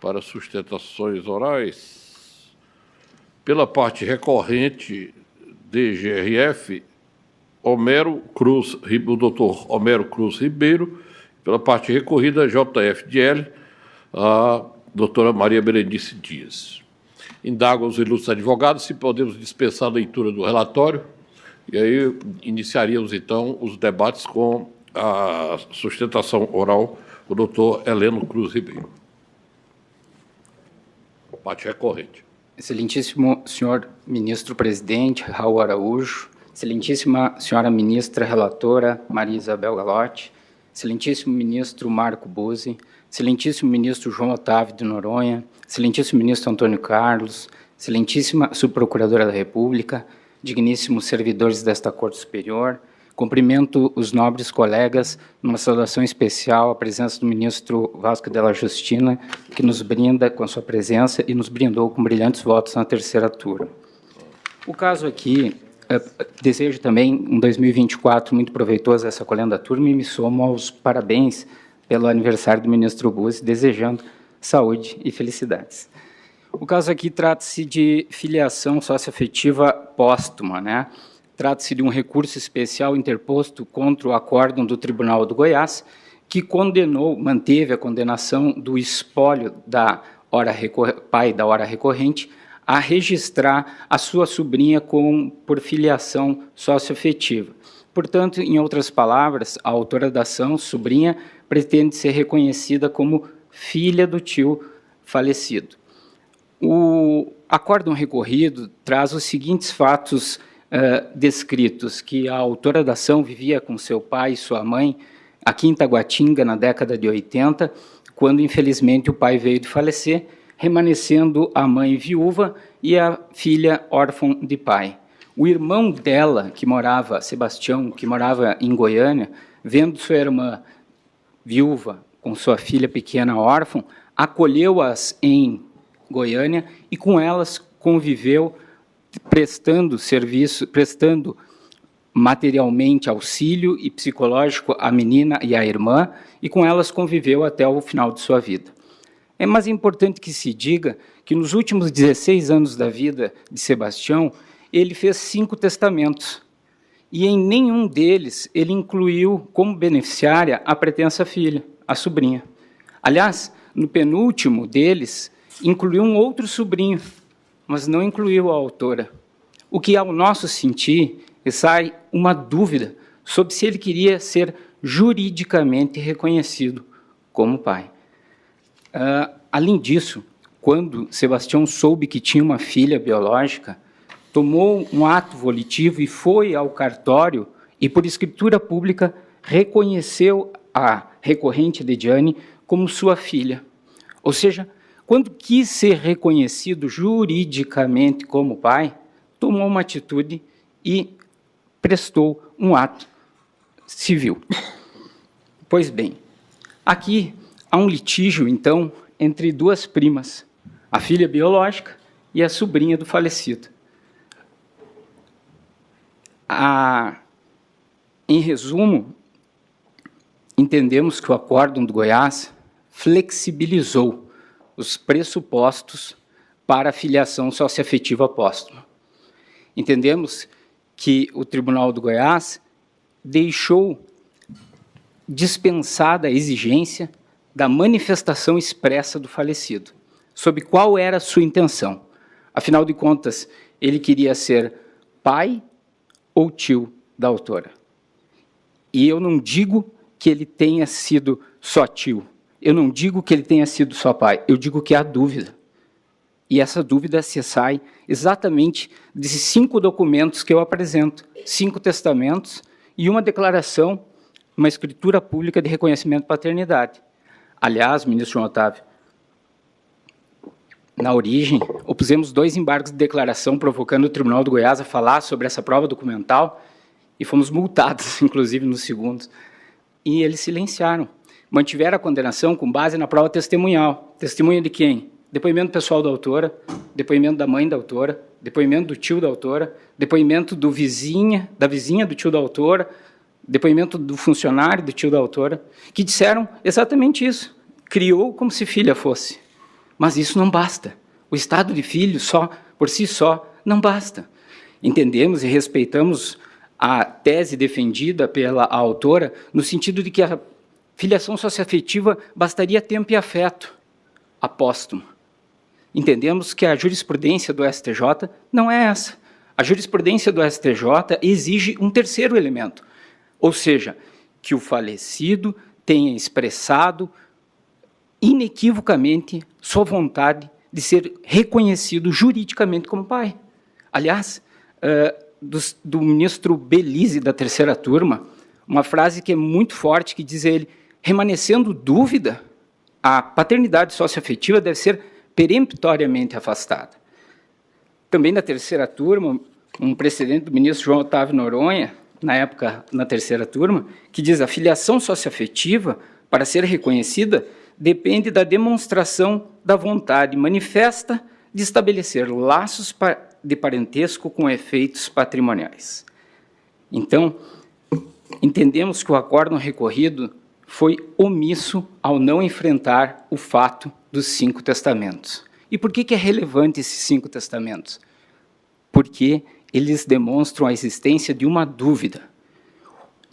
para sustentações orais. Pela parte recorrente, DGRF, o doutor Homero Cruz Ribeiro. Pela parte recorrida, JFDL, a doutora Maria Berenice Dias. Indago aos ilustres advogados se podemos dispensar a leitura do relatório, e aí iniciaríamos, então, os debates com a sustentação oral do doutor Heleno Cruz Ribeiro. Parte recorrente. Excelentíssimo senhor ministro-presidente Raul Araújo, excelentíssima senhora ministra relatora Maria Isabel Galotti, excelentíssimo ministro Marco Buzzi, excelentíssimo ministro João Otávio de Noronha, excelentíssimo ministro Antônio Carlos, excelentíssima subprocuradora da República, digníssimos servidores desta Corte Superior, cumprimento os nobres colegas numa saudação especial à presença do ministro Vasco Della Justina, que nos brinda com a sua presença e nos brindou com brilhantes votos na terceira turma. O caso aqui, desejo também um 2024 muito proveitoso a essa colenda turma e me somo aos parabéns pelo aniversário do ministro Buzzi, desejando saúde e felicidades. O caso aqui trata-se de filiação socioafetiva póstuma, né? Trata-se de um recurso especial interposto contra o acórdão do Tribunal do Goiás, que manteve a condenação do espólio da pai da hora recorrente a registrar a sua sobrinha por filiação socioafetiva. Portanto, em outras palavras, a autora da ação, sobrinha, pretende ser reconhecida como filha do tio falecido. O acórdão recorrido traz os seguintes fatos descritos, que a autora da ação vivia com seu pai e sua mãe aqui em Taguatinga na década de 80, quando, infelizmente, o pai veio de falecer, remanescendo a mãe viúva e a filha órfã de pai. O irmão dela, Sebastião, que morava em Goiânia, vendo sua irmã viúva com sua filha pequena órfã, acolheu-as em Goiânia e com elas conviveu, prestando materialmente auxílio e psicológico à menina e à irmã, e com elas conviveu até o final de sua vida. É mais importante que se diga que nos últimos 16 anos da vida de Sebastião, ele fez 5 testamentos, e em nenhum deles ele incluiu como beneficiária a pretensa filha, a sobrinha. Aliás, no penúltimo deles, incluiu um outro sobrinho, mas não incluiu a autora. O que, ao nosso sentir, sai uma dúvida sobre se ele queria ser juridicamente reconhecido como pai. Além disso, quando Sebastião soube que tinha uma filha biológica, tomou um ato volitivo e foi ao cartório e, por escritura pública, reconheceu a recorrente Ediane como sua filha. Ou seja, quando quis ser reconhecido juridicamente como pai, tomou uma atitude e prestou um ato civil. Pois bem, aqui há um litígio, então, entre duas primas, a filha biológica e a sobrinha do falecido. Em resumo, entendemos que o Acórdão do Goiás flexibilizou os pressupostos para a filiação socioafetiva póstuma. Entendemos que o Tribunal do Goiás deixou dispensada a exigência da manifestação expressa do falecido, sobre qual era a sua intenção. Afinal de contas, ele queria ser pai ou tio da autora. E eu não digo que ele tenha sido só tio, eu não digo que ele tenha sido só pai, eu digo que há dúvida. E essa dúvida se sai exatamente desses 5 documentos que eu apresento, 5 testamentos e uma declaração, uma escritura pública de reconhecimento de paternidade. Aliás, ministro João Otávio, na origem, opusemos 2 embargos de declaração provocando o Tribunal do Goiás a falar sobre essa prova documental e fomos multados, inclusive, nos segundos. E eles silenciaram. Mantiveram a condenação com base na prova testemunhal. Testemunha de quem? Depoimento pessoal da autora, depoimento da mãe da autora, depoimento do tio da autora, depoimento da vizinha do tio da autora, depoimento do funcionário do tio da autora, que disseram exatamente isso. Criou como se filha fosse. Mas isso não basta. O estado de filho, por si só, não basta. Entendemos e respeitamos a tese defendida pela autora, no sentido de que a filiação socioafetiva bastaria tempo e afeto apóstumo. Entendemos que a jurisprudência do STJ não é essa. A jurisprudência do STJ exige um terceiro elemento, ou seja, que o falecido tenha expressado inequivocamente sua vontade de ser reconhecido juridicamente como pai. Aliás, do ministro Belize, da terceira turma, uma frase que é muito forte, que diz ele: remanescendo dúvida, a paternidade socioafetiva deve ser peremptoriamente afastada. Também da terceira turma, um precedente do ministro João Otávio Noronha, na época, na terceira turma, que diz: a filiação socioafetiva, para ser reconhecida, depende da demonstração da vontade manifesta de estabelecer laços de parentesco com efeitos patrimoniais. Então, entendemos que o acórdão recorrido foi omisso ao não enfrentar o fato dos 5 testamentos. E por que é relevante esses 5 testamentos? Porque eles demonstram a existência de uma dúvida.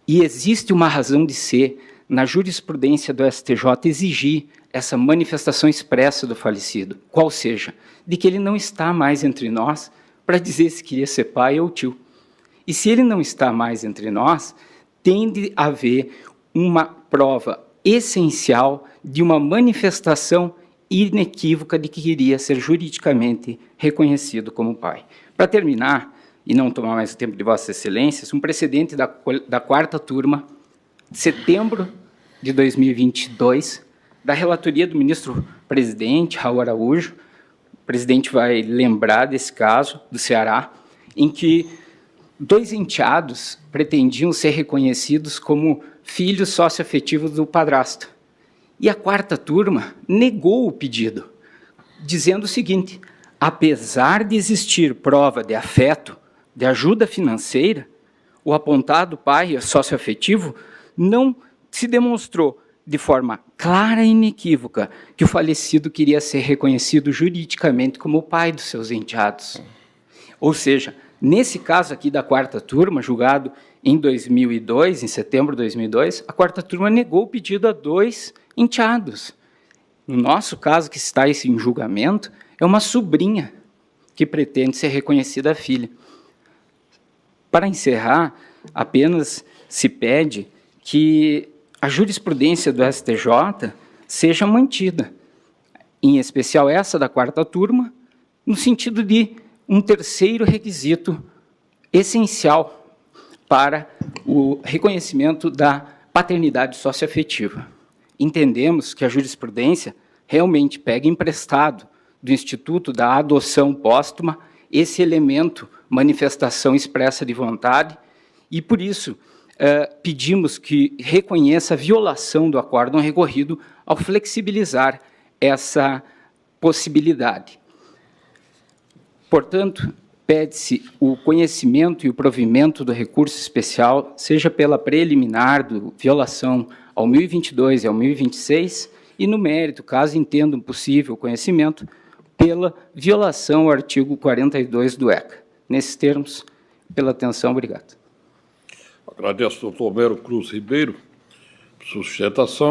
E existe uma razão de ser na jurisprudência do STJ exigir essa manifestação expressa do falecido, qual seja, de que ele não está mais entre nós para dizer se queria ser pai ou tio. E se ele não está mais entre nós, tem de haver uma prova essencial de uma manifestação inequívoca de que queria ser juridicamente reconhecido como pai. Para terminar, e não tomar mais o tempo de Vossas Excelências, um precedente da 4ª turma, de setembro de 2022, da relatoria do ministro-presidente, Raul Araújo. O presidente vai lembrar desse caso, do Ceará, em que 2 enteados pretendiam ser reconhecidos como filhos socioafetivos do padrasto. E a 4ª turma negou o pedido, dizendo o seguinte: apesar de existir prova de afeto, de ajuda financeira, o apontado pai socioafetivo não se demonstrou de forma clara e inequívoca que o falecido queria ser reconhecido juridicamente como o pai dos seus enteados. Ou seja, nesse caso aqui da 4ª turma, julgado em 2002, em setembro de 2002, a 4ª turma negou o pedido a 2 enteados. No nosso caso, que está em julgamento, é uma sobrinha que pretende ser reconhecida filha. Para encerrar, apenas se pede que a jurisprudência do STJ seja mantida, em especial essa da 4ª turma, no sentido de um terceiro requisito essencial para o reconhecimento da paternidade socioafetiva. Entendemos que a jurisprudência realmente pega emprestado do Instituto da Adoção Póstuma esse elemento, manifestação expressa de vontade, e, por isso, pedimos que reconheça a violação do acórdão recorrido ao flexibilizar essa possibilidade. Portanto, pede-se o conhecimento e o provimento do recurso especial, seja pela preliminar, do violação ao 1022 e ao 1026, e no mérito, caso entendam possível conhecimento, pela violação ao artigo 42 do ECA. Nesses termos, pela atenção, obrigado. Agradeço ao doutor Homero Cruz Ribeiro por sua sustentação.